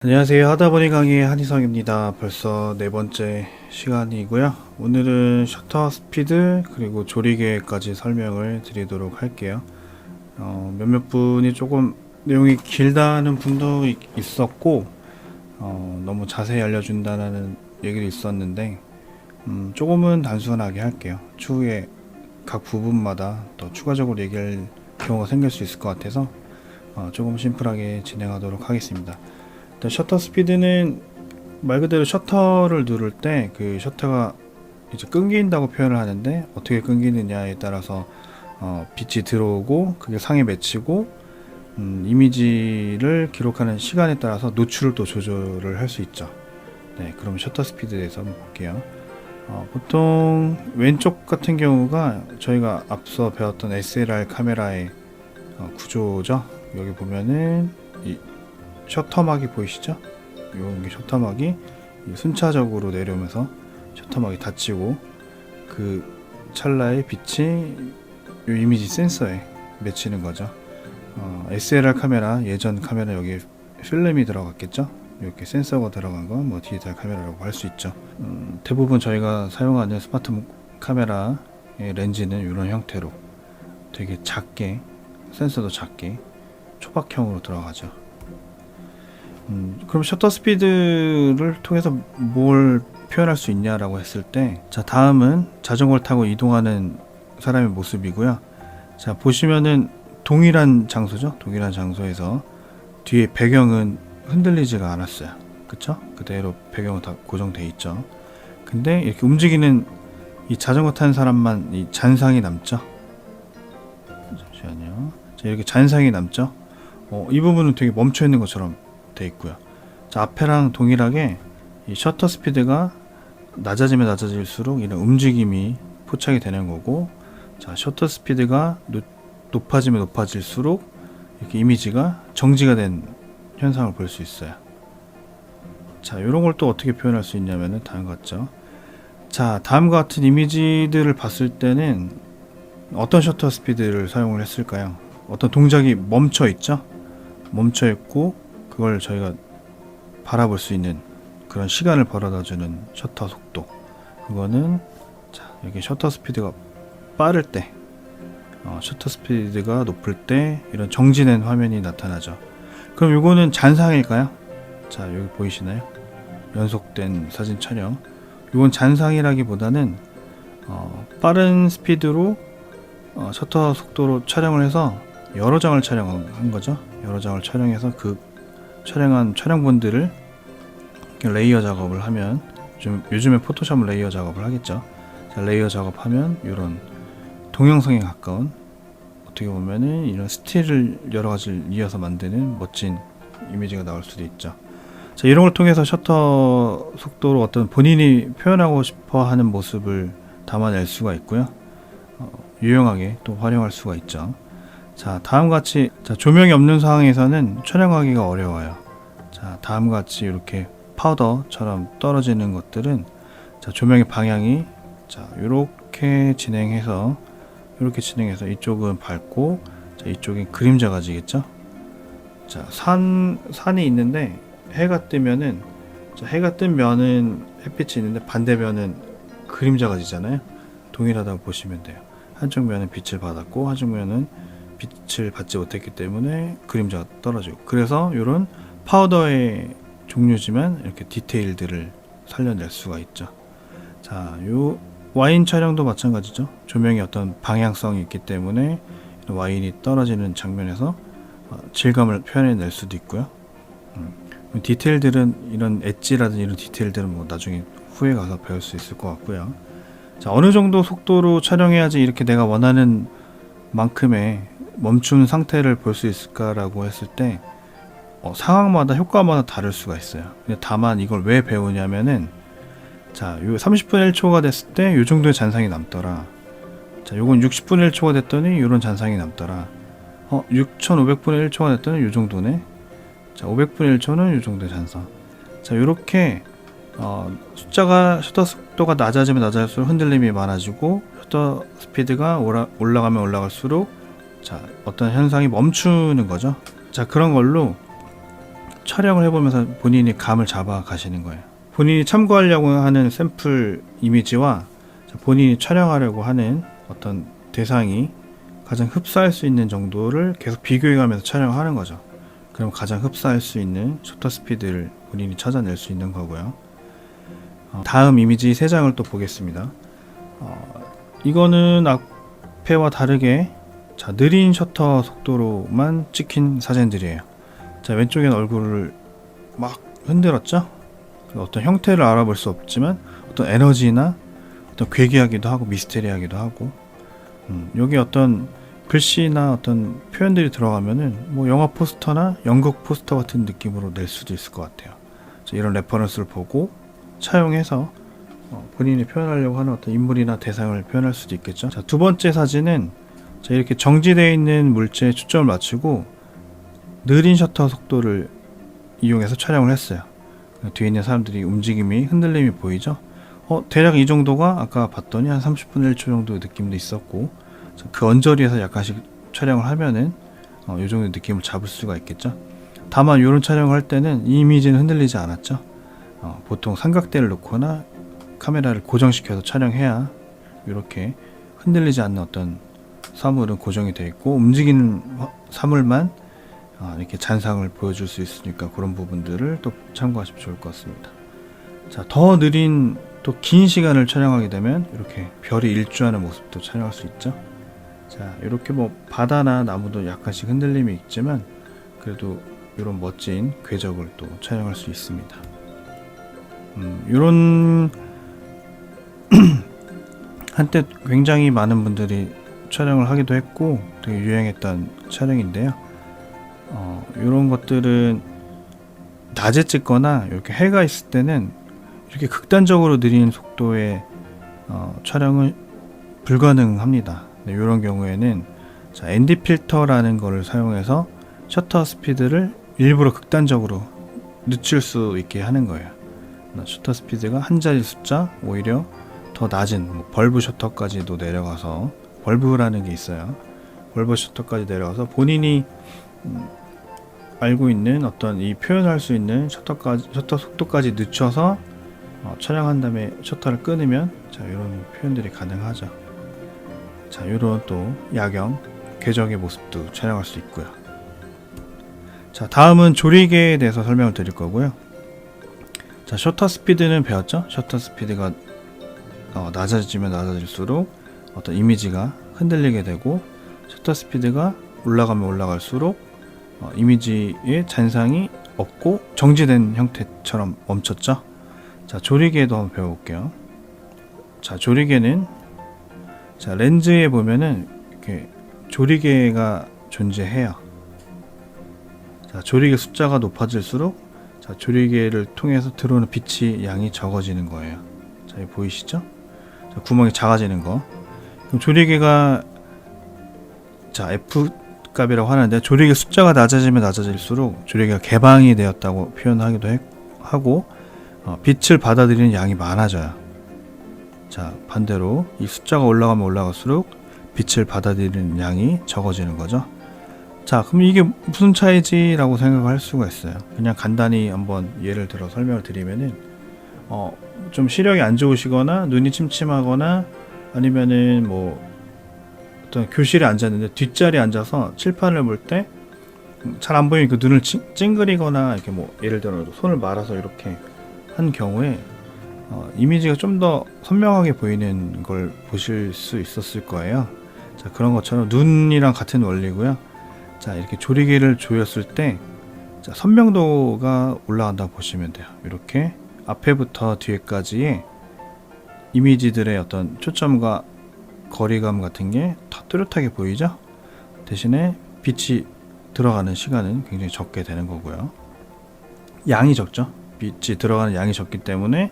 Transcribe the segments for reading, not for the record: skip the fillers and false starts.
안녕하세요. 하다보니 강의의 한희성입니다. 벌써 네 번째 시간이고요. 오늘은 셔터 스피드 그리고 조리 계획까지 설명을 드리도록 할게요. 몇몇 분이 조금 내용이 길다는 분도 있었고 너무 자세히 알려준다는 얘기도 있었는데 조금은 단순하게 할게요. 추후에 각 부분마다 더 추가적으로 얘기할 경우가 생길 수 있을 것 같아서 조금 심플하게 진행하도록 하겠습니다. 일단 셔터 스피드는 말 그대로 셔터를 누를 때 그 셔터가 이제 끊긴다고 표현을 하는데, 어떻게 끊기느냐에 따라서 빛이 들어오고 그게 상에 맺히고 이미지를 기록하는 시간에 따라서 노출을 또 조절을 할 수 있죠. 네, 그럼 셔터 스피드에 대해서 한번 볼게요. 보통 왼쪽 같은 경우가 저희가 앞서 배웠던 SLR 카메라의 구조죠. 여기 보면은 이 셔터막이 보이시죠? 이런 게 셔터막이 순차적으로 내려오면서 셔터막이 닫히고 그 찰나에 빛이 이 이미지 센서에 맺히는 거죠. SLR 카메라, 예전 카메라 여기에 필름이 들어갔겠죠? 이렇게 센서가 들어간 건 뭐 디지털 카메라라고 할 수 있죠. 대부분 저희가 사용하는 스마트폰 카메라의 렌즈는 이런 형태로 되게 작게, 센서도 작게 초박형으로 들어가죠. 그럼 셔터 스피드를 통해서 뭘 표현할 수 있냐라고 했을 때, 자, 다음은 자전거를 타고 이동하는 사람의 모습이고요. 자, 보시면은 동일한 장소죠. 동일한 장소에서 뒤에 배경은 흔들리지가 않았어요. 그쵸? 그대로 배경은 다 고정돼 있죠. 근데 이렇게 움직이는 이 자전거 타는 사람만 이 잔상이 남죠. 잠시만요. 자, 이렇게 잔상이 남죠. 이 부분은 되게 멈춰 있는 것처럼 돼 있고요. 자, 앞에랑 동일하게 이 셔터 스피드가 낮아지면 낮아질수록 이런 움직임이 포착이 되는 거고, 자, 셔터 스피드가 높아지면 높아질수록 이렇게 이미지가 정지가 된 현상을 볼 수 있어요. 자, 이런 걸 또 어떻게 표현할 수 있냐면은 다음과 같죠. 자, 다음과 같은 이미지들을 봤을 때는 어떤 셔터 스피드를 사용을 했을까요? 어떤 동작이 멈춰 있죠? 멈춰 있고 그걸 저희가 바라볼 수 있는 그런 시간을 벌어다주는 셔터 속도, 그거는 자, 여기 셔터 스피드가 빠를 때, 셔터 스피드가 높을 때 이런 정지된 화면이 나타나죠. 그럼 이거는 잔상일까요? 자, 여기 보이시나요? 연속된 사진 촬영. 이건 잔상이라기보다는 빠른 스피드로 셔터 속도로 촬영을 해서 여러 장을 촬영한 거죠. 여러 장을 촬영해서 그 촬영한 촬영본들을 레이어 작업을 하면, 요즘에 포토샵 레이어 작업을 하겠죠. 자, 레이어 작업하면 이런 동영상에 가까운, 어떻게 보면은 이런 스틸을 여러 가지를 이어서 만드는 멋진 이미지가 나올 수도 있죠. 자, 이런 걸 통해서 셔터 속도로 어떤 본인이 표현하고 싶어 하는 모습을 담아낼 수가 있고요. 유용하게 또 활용할 수가 있죠. 자, 다음과 같이, 자, 조명이 없는 상황에서는 촬영하기가 어려워요. 자, 다음과 같이 이렇게 파우더처럼 떨어지는 것들은, 자, 조명의 방향이, 자, 이렇게 진행해서 이쪽은 밝고, 자, 이쪽엔 그림자가 지겠죠. 자, 산이 있는데 해가 뜨면은, 자, 해가 뜬 면은 햇빛이 있는데 반대면은 그림자가 지잖아요. 동일하다고 보시면 돼요. 한쪽 면은 빛을 받았고 한쪽 면은 빛을 받지 못했기 때문에 그림자가 떨어지고, 그래서 이런 파우더의 종류지만 이렇게 디테일들을 살려낼 수가 있죠. 자, 요 와인 촬영도 마찬가지죠. 조명이 어떤 방향성이 있기 때문에 와인이 떨어지는 장면에서 질감을 표현해낼 수도 있고요. 디테일들은, 이런 엣지라든지 이런 디테일들은 뭐 나중에 후에 가서 배울 수 있을 것 같고요. 자, 어느 정도 속도로 촬영해야지 이렇게 내가 원하는 만큼의 멈춘 상태를 볼 수 있을까라고 했을 때 상황마다 효과마다 다를 수가 있어요. 다만 이걸 왜 배우냐면은, 자, 요 30분의 1초가 됐을 때 요 정도의 잔상이 남더라. 자, 요건 60분의 1초가 됐더니 요런 잔상이 남더라. 6500분의 1초가 됐더니 요 정도네. 자, 500분의 1초는 요 정도의 잔상. 자, 요렇게 숫자가, 셔터 속도가 낮아지면 낮아질수록 흔들림이 많아지고, 셔터 스피드가 올라가면 올라갈수록, 자, 어떤 현상이 멈추는 거죠. 자, 그런 걸로 촬영을 해보면서 본인이 감을 잡아 가시는 거예요. 본인이 참고하려고 하는 샘플 이미지와 본인이 촬영하려고 하는 어떤 대상이 가장 흡사할 수 있는 정도를 계속 비교해가면서 촬영하는 거죠. 그럼 가장 흡사할 수 있는 셔터 스피드를 본인이 찾아낼 수 있는 거고요. 다음 이미지 3장을 또 보겠습니다. 이거는 앞에와 다르게 느린 셔터 속도로만 찍힌 사진들이에요. 왼쪽엔 얼굴을 막 흔들었죠? 어떤 형태를 알아볼 수 없지만 어떤 에너지나 어떤 괴기하기도 하고 미스테리하기도 하고 여기 어떤 글씨나 어떤 표현들이 들어가면은 뭐 영화 포스터나 연극 포스터 같은 느낌으로 낼 수도 있을 것 같아요. 이런 레퍼런스를 보고 차용해서 본인이 표현하려고 하는 어떤 인물이나 대상을 표현할 수도 있겠죠. 두 번째 사진은 이렇게 정지되어 있는 물체에 초점을 맞추고 느린 셔터 속도를 이용해서 촬영을 했어요. 뒤에 있는 사람들이 움직임이 흔들림이 보이죠. 대략 이 정도가 아까 봤더니 한 30분의 1초 정도 느낌도 있었고, 그 언저리에서 약간씩 촬영을 하면은 이 정도 느낌을 잡을 수가 있겠죠. 다만 이런 촬영을 할 때는 이 이미지는 흔들리지 않았죠. 보통 삼각대를 놓거나 카메라를 고정시켜서 촬영해야 이렇게 흔들리지 않는 어떤 사물은 고정이 되어 있고, 움직이는 사물만 이렇게 잔상을 보여줄 수 있으니까 그런 부분들을 또 참고하시면 좋을 것 같습니다. 더 느린 또 긴 시간을 촬영하게 되면 이렇게 별이 일주하는 모습도 촬영할 수 있죠. 이렇게 뭐 바다나 나무도 약간씩 흔들림이 있지만 그래도 이런 멋진 궤적을 또 촬영할 수 있습니다. 이런 한때 굉장히 많은 분들이 촬영을 하기도 했고 되게 유행했던 촬영인데요. 이런 것들은 낮에 찍거나 이렇게 해가 있을 때는 이렇게 극단적으로 느린 속도의 촬영은 불가능합니다. 이런 경우에는 ND 필터라는 것을 사용해서 셔터 스피드를 일부러 극단적으로 늦출 수 있게 하는 거예요. 셔터 스피드가 한 자리 숫자 오히려 더 낮은 벌브 셔터까지도 내려가서, 벌브라는 게 있어요. 벌브 셔터까지 내려가서 본인이 알고 있는 어떤 이 표현할 수 있는 셔터 속도까지 늦춰서 촬영한 다음에 셔터를 끊으면 이런 표현들이 가능하죠. 이런 또 야경 궤적의 모습도 촬영할 수 있고요. 다음은 조리개에 대해서 설명을 드릴 거고요. 셔터 스피드는 배웠죠? 셔터 스피드가 낮아지면 낮아질수록 어떤 이미지가 흔들리게 되고, 셔터 스피드가 올라가면 올라갈수록 이미지의 잔상이 없고 정지된 형태처럼 멈췄죠. 조리개도 한번 배워볼게요. 조리개는 렌즈에 보면은 이렇게 조리개가 존재해요. 조리개 숫자가 높아질수록 조리개를 통해서 들어오는 빛이 양이 적어지는 거예요. 여기 보이시죠? 구멍이 작아지는 거. 그럼 조리개가 F 값이라고 하는데, 조리개 숫자가 낮아지면 낮아질수록 조리개가 개방이 되었다고 표현하기도 하고, 빛을 받아들이는 양이 많아져요. 반대로 이 숫자가 올라가면 올라갈수록 빛을 받아들이는 양이 적어지는 거죠. 그럼 이게 무슨 차이지 라고 생각할 수가 있어요. 그냥 간단히 한번 예를 들어 설명을 드리면은 좀 시력이 안 좋으시거나 눈이 침침하거나 아니면은 뭐 어떤 교실에 앉았는데 뒷자리에 앉아서 칠판을 볼 때 잘 안 보이니까 눈을 찡그리거나 이렇게 뭐 예를 들어 손을 말아서 이렇게 한 경우에 이미지가 좀 더 선명하게 보이는 걸 보실 수 있었을 거예요. 그런 것처럼 눈이랑 같은 원리고요. 이렇게 조리개를 조였을 때 선명도가 올라간다고 보시면 돼요. 이렇게 앞에부터 뒤에까지의 이미지들의 어떤 초점과 거리감 같은 게 더 뚜렷하게 보이죠? 대신에 빛이 들어가는 시간은 굉장히 적게 되는 거고요. 양이 적죠? 빛이 들어가는 양이 적기 때문에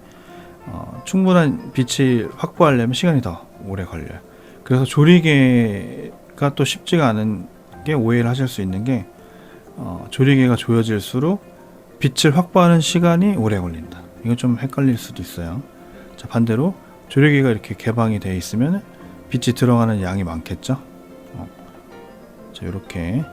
충분한 빛을 확보하려면 시간이 더 오래 걸려요. 그래서 조리개가 또 쉽지가 않은 게, 오해를 하실 수 있는 게 조리개가 조여질수록 빛을 확보하는 시간이 오래 걸린다. 이건 좀 헷갈릴 수도 있어요. 반대로 조리개가 이렇게 개방이 되어 있으면 빛이 들어가는 양이 많겠죠. 이렇게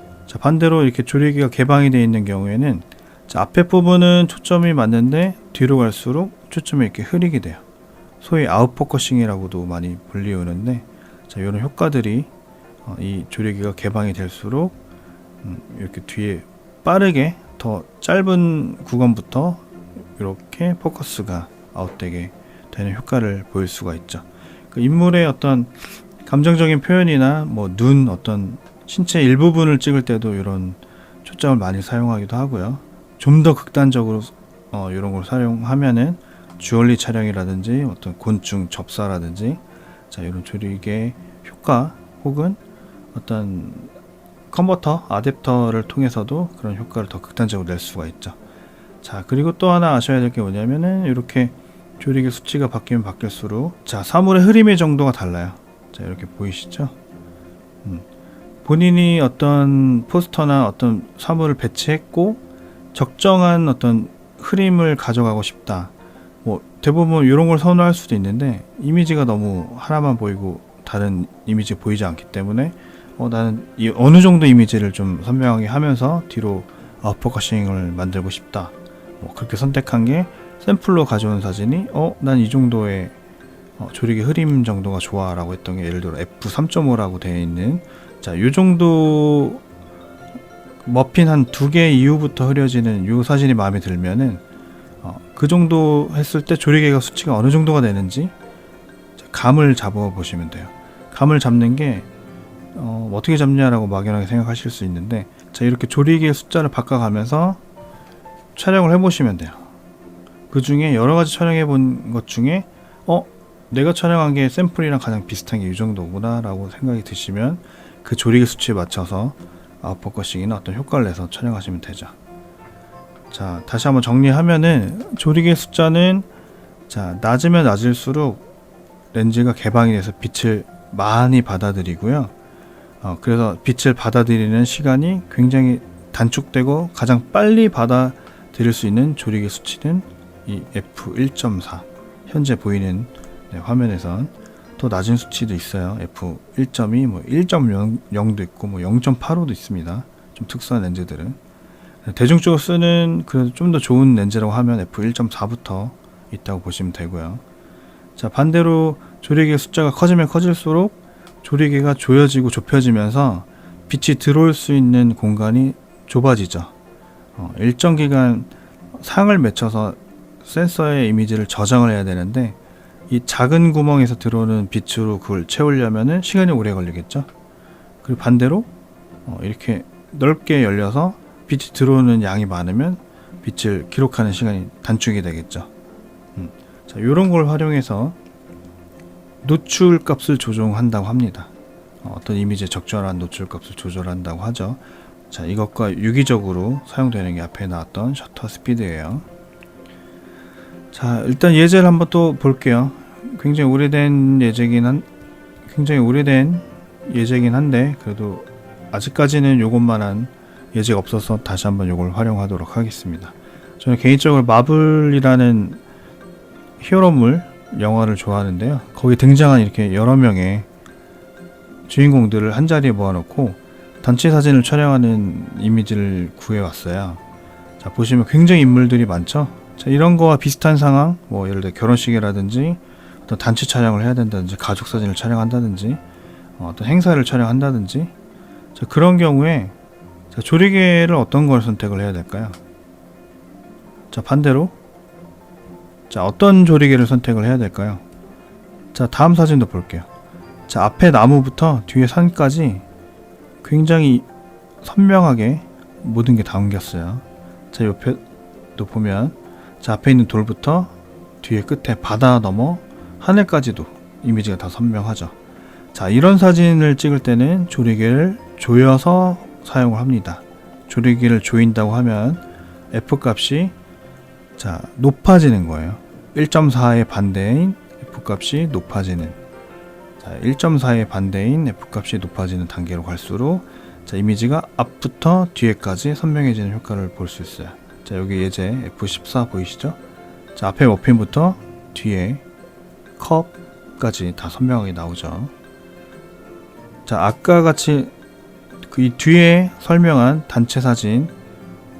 반대로 이렇게 조리개가 개방이 되어 있는 경우에는 자, 앞에 부분은 초점이 맞는데 뒤로 갈수록 초점이 이렇게 흐리게 돼요. 소위 아웃포커싱이라고도 많이 불리우는데, 자, 이런 효과들이 이 조리개가 개방이 될수록 이렇게 뒤에 빠르게 더 짧은 구간부터 이렇게 포커스가 아웃되게 되는 효과를 보일 수가 있죠. 그 인물의 어떤 감정적인 표현이나 뭐 눈, 어떤 신체 일부분을 찍을 때도 이런 초점을 많이 사용하기도 하고요. 좀 더 극단적으로 이런 걸 사용하면은 주얼리 촬영이라든지 어떤 곤충 접사라든지, 자, 이런 조리개 효과 혹은 어떤 컨버터, 아댑터를 통해서도 그런 효과를 더 극단적으로 낼 수가 있죠. 자, 그리고 또 하나 아셔야 될 게 뭐냐면은 이렇게 조리개 수치가 바뀌면 바뀔수록, 자, 사물의 흐림의 정도가 달라요. 자, 이렇게 보이시죠? 본인이 어떤 포스터나 어떤 사물을 배치했고 적정한 어떤 흐림을 가져가고 싶다, 뭐 대부분 이런 걸 선호할 수도 있는데, 이미지가 너무 하나만 보이고 다른 이미지 보이지 않기 때문에 나는 이 어느 정도 이미지를 좀 선명하게 하면서 뒤로 아웃포커싱을 만들고 싶다, 뭐 그렇게 선택한 게 샘플로 가져온 사진이 난 이 정도의 조리개 흐림 정도가 좋아 라고 했던 게, 예를 들어 f3.5라고 되어 있는, 자, 요 정도 머핀 한 2개 이후부터 흐려지는 요 사진이 마음에 들면은 그 정도 했을 때 조리개가 수치가 어느 정도가 되는지 감을 잡아 보시면 돼요. 감을 잡는 게 어떻게 잡냐라고 막연하게 생각하실 수 있는데, 자, 이렇게 조리개 숫자를 바꿔가면서 촬영을 해보시면 돼요. 그 중에 여러 가지 촬영해 본 것 중에 내가 촬영한 게 샘플이랑 가장 비슷한 게 이 정도구나 라고 생각이 드시면 그 조리개 수치에 맞춰서 아웃포커싱이나 어떤 효과를 내서 촬영하시면 되죠. 자, 다시 한번 정리하면은 조리개 숫자는, 자, 낮으면 낮을수록 렌즈가 개방이 돼서 빛을 많이 받아들이고요. 그래서 빛을 받아들이는 시간이 굉장히 단축되고 가장 빨리 받아들일 수 있는 조리개 수치는 이 f1.4, 현재 보이는 화면에선 더 낮은 수치도 있어요. f1.2, 뭐 1.0도 있고 뭐 0.85도 있습니다. 좀 특수한 렌즈들은. 대중적으로 쓰는 그 좀 더 좋은 렌즈라고 하면 f1.4부터 있다고 보시면 되고요. 자, 반대로 조리개 숫자가 커지면 커질수록 조리개가 조여지고 좁혀지면서 빛이 들어올 수 있는 공간이 좁아지죠. 일정 기간 상을 맺혀서 센서의 이미지를 저장을 해야 되는데, 이 작은 구멍에서 들어오는 빛으로 그걸 채우려면은 시간이 오래 걸리겠죠. 그리고 반대로 이렇게 넓게 열려서 빛이 들어오는 양이 많으면 빛을 기록하는 시간이 단축이 되겠죠. 자, 이런 걸 활용해서 노출 값을 조정한다고 합니다. 어떤 이미지에 적절한 노출 값을 조절한다고 하죠. 자, 이것과 유기적으로 사용되는 게 앞에 나왔던 셔터 스피드예요. 자, 일단 예제를 한번 또 볼게요. 굉장히 오래된 예제긴 한데 그래도 아직까지는 요것만한 예제가 없어서 다시 한번 요걸 활용하도록 하겠습니다. 저는 개인적으로 마블이라는 히어로물 영화를 좋아하는데요. 거기 등장한 이렇게 여러 명의 주인공들을 한 자리에 모아놓고 단체 사진을 촬영하는 이미지를 구해왔어요. 자, 보시면 굉장히 인물들이 많죠. 자, 이런 거와 비슷한 상황, 뭐 예를 들어 결혼식이라든지 어떤 단체 촬영을 해야 된다든지 가족 사진을 촬영한다든지 어떤 행사를 촬영한다든지, 자, 그런 경우에, 자, 조리개를 어떤 걸 선택을 해야 될까요? 자, 반대로, 자, 어떤 조리개를 선택을 해야 될까요? 자, 다음 사진도 볼게요. 자, 앞에 나무부터 뒤에 산까지 굉장히 선명하게 모든 게 담겼어요. 자, 옆에도 보면, 자, 앞에 있는 돌부터 뒤에 끝에 바다 넘어 하늘까지도 이미지가 다 선명하죠. 자, 이런 사진을 찍을 때는 조리개를 조여서 사용을 합니다. 조리개를 조인다고 하면 f 값이, 자, 높아지는 거예요. 1.4의 반대인 f 값이 높아지는, 자, 1.4의 반대인 f 값이 높아지는 단계로 갈수록, 자, 이미지가 앞부터 뒤에까지 선명해지는 효과를 볼 수 있어요. 자, 여기 예제 f14 보이시죠? 자, 앞에 머핀부터 뒤에 컵까지 다 선명하게 나오죠. 자, 아까 같이 이 뒤에 설명한 단체 사진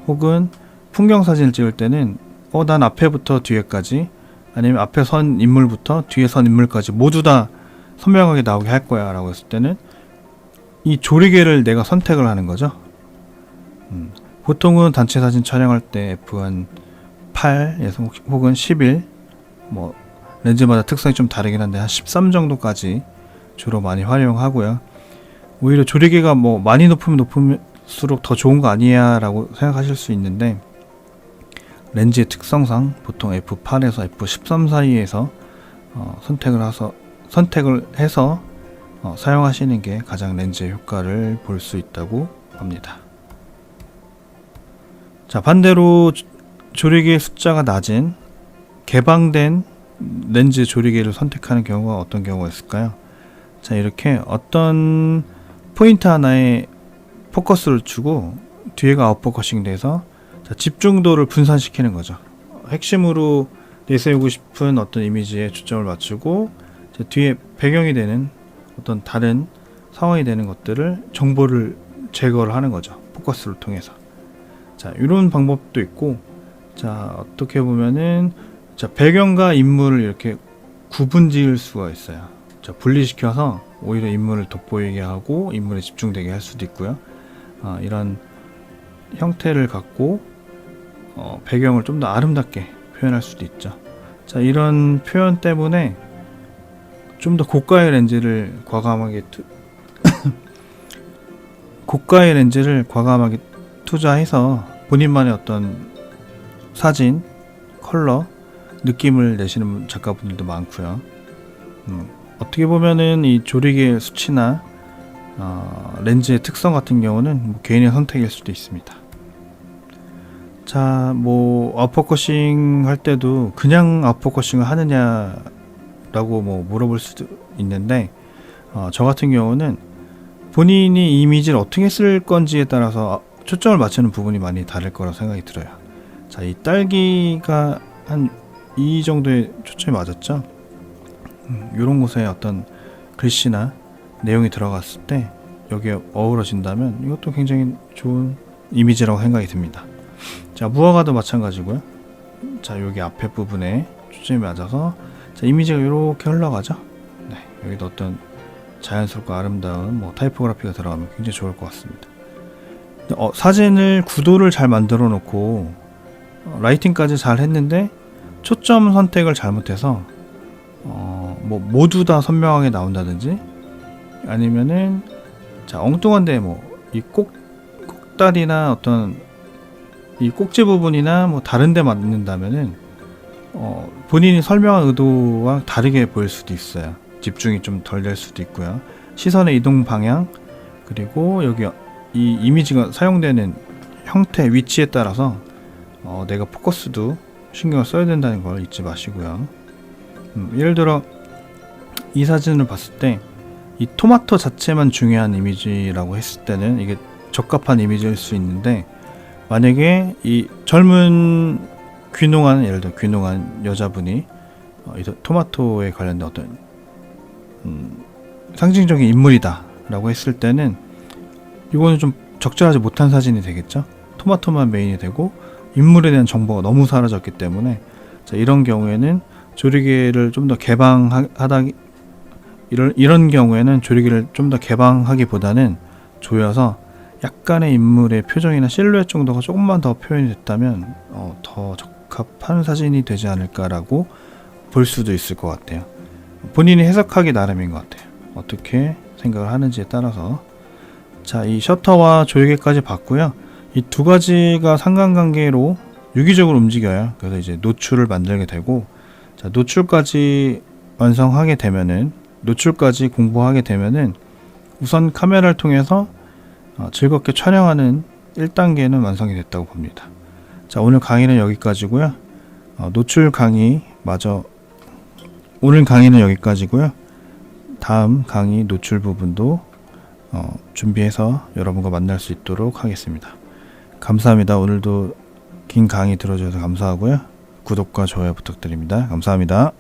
혹은 풍경 사진을 찍을 때는 난 앞에부터 뒤에까지, 아니면 앞에 선 인물부터 뒤에 선 인물까지 모두 다 선명하게 나오게 할 거야 라고 했을 때는 이 조리개를 내가 선택을 하는 거죠. 보통은 단체 사진 촬영할 때 F1 8에서 혹은 11, 뭐 렌즈마다 특성이 좀 다르긴 한데 한 13 정도까지 주로 많이 활용하고요. 오히려 조리개가 뭐 많이 높으면 높을수록 더 좋은 거 아니야 라고 생각하실 수 있는데, 렌즈의 특성상 보통 F8에서 F13 사이에서 선택을 해서 사용하시는 게 가장 렌즈의 효과를 볼 수 있다고 합니다. 자, 반대로 조리개 숫자가 낮은 개방된 렌즈 조리개를 선택하는 경우가 어떤 경우가 있을까요? 자, 이렇게 어떤 포인트 하나에 포커스를 주고 뒤에가 아웃포커싱 돼서 집중도를 분산시키는 거죠. 핵심으로 내세우고 싶은 어떤 이미지에 초점을 맞추고 뒤에 배경이 되는 어떤 다른 상황이 되는 것들을 정보를 제거를 하는 거죠. 포커스를 통해서. 자, 이런 방법도 있고, 자, 어떻게 보면은 배경과 인물을 이렇게 구분 지을 수가 있어요. 자, 분리시켜서 오히려 인물을 돋보이게 하고 인물에 집중되게 할 수도 있고요. 이런 형태를 갖고 배경을 좀 더 아름답게 표현할 수도 있죠. 자, 이런 표현 때문에 좀 더 고가의 렌즈를 과감하게 투자해서 본인만의 어떤 사진, 컬러, 느낌을 내시는 작가분들도 많고요. 어떻게 보면은 이 조리개 수치나 렌즈의 특성 같은 경우는 뭐 개인의 선택일 수도 있습니다. 자, 뭐 아웃포커싱 할 때도 그냥 아웃포커싱을 하느냐라고 뭐 물어볼 수도 있는데, 저 같은 경우는 본인이 이미지를 어떻게 쓸 건지에 따라서 초점을 맞추는 부분이 많이 다를 거라고 생각이 들어요. 자, 이 딸기가 한 이 정도의 초점이 맞았죠. 이런 곳에 어떤 글씨나 내용이 들어갔을 때 여기에 어우러진다면 이것도 굉장히 좋은 이미지라고 생각이 듭니다. 자, 무화과도 마찬가지고요. 자, 여기 앞에 부분에 초점이 맞아서 자, 이미지가 이렇게 흘러가죠. 네, 여기도 어떤 자연스럽고 아름다운 뭐 타이포그래피가 들어가면 굉장히 좋을 것 같습니다. 사진을 구도를 잘 만들어 놓고 라이팅까지 잘 했는데 초점 선택을 잘못해서 뭐 모두 다 선명하게 나온다든지, 아니면은 자, 엉뚱한데 뭐 이 꼭다리나 어떤 이 꼭지 부분이나 뭐 다른데 맞는다면은 본인이 설명한 의도와 다르게 보일 수도 있어요. 집중이 좀 덜 될 수도 있고요. 시선의 이동 방향, 그리고 여기 이 이미지가 사용되는 형태, 위치에 따라서 내가 포커스도 신경을 써야 된다는 걸 잊지 마시고요. 예를 들어 이 사진을 봤을 때 이 토마토 자체만 중요한 이미지라고 했을 때는 이게 적합한 이미지일 수 있는데, 만약에 이 젊은 귀농한, 예를 들어 귀농한 여자분이 이 토마토에 관련된 어떤 상징적인 인물이다 라고 했을 때는 이거는 좀 적절하지 못한 사진이 되겠죠. 토마토만 메인이 되고 인물에 대한 정보가 너무 사라졌기 때문에, 자, 이런 경우에는 조리개를 좀 더 이런 경우에는 조리개를 좀 더 개방하기보다는 조여서 약간의 인물의 표정이나 실루엣 정도가 조금만 더 표현이 됐다면 더 적합한 사진이 되지 않을까라고 볼 수도 있을 것 같아요. 본인이 해석하기 나름인 것 같아요. 어떻게 생각을 하는지에 따라서. 자, 이 셔터와 조이개까지 봤고요. 이 두 가지가 상관관계로 유기적으로 움직여요. 그래서 이제 노출을 만들게 되고, 자, 노출까지 공부하게 되면은 우선 카메라를 통해서 즐겁게 촬영하는 1단계는 완성이 됐다고 봅니다. 자, 오늘 강의는 여기까지고요. 오늘 강의는 여기까지고요. 다음 강의 노출 부분도 준비해서 여러분과 만날 수 있도록 하겠습니다. 감사합니다. 오늘도 긴 강의 들어주셔서 감사하고요. 구독과 좋아요 부탁드립니다. 감사합니다.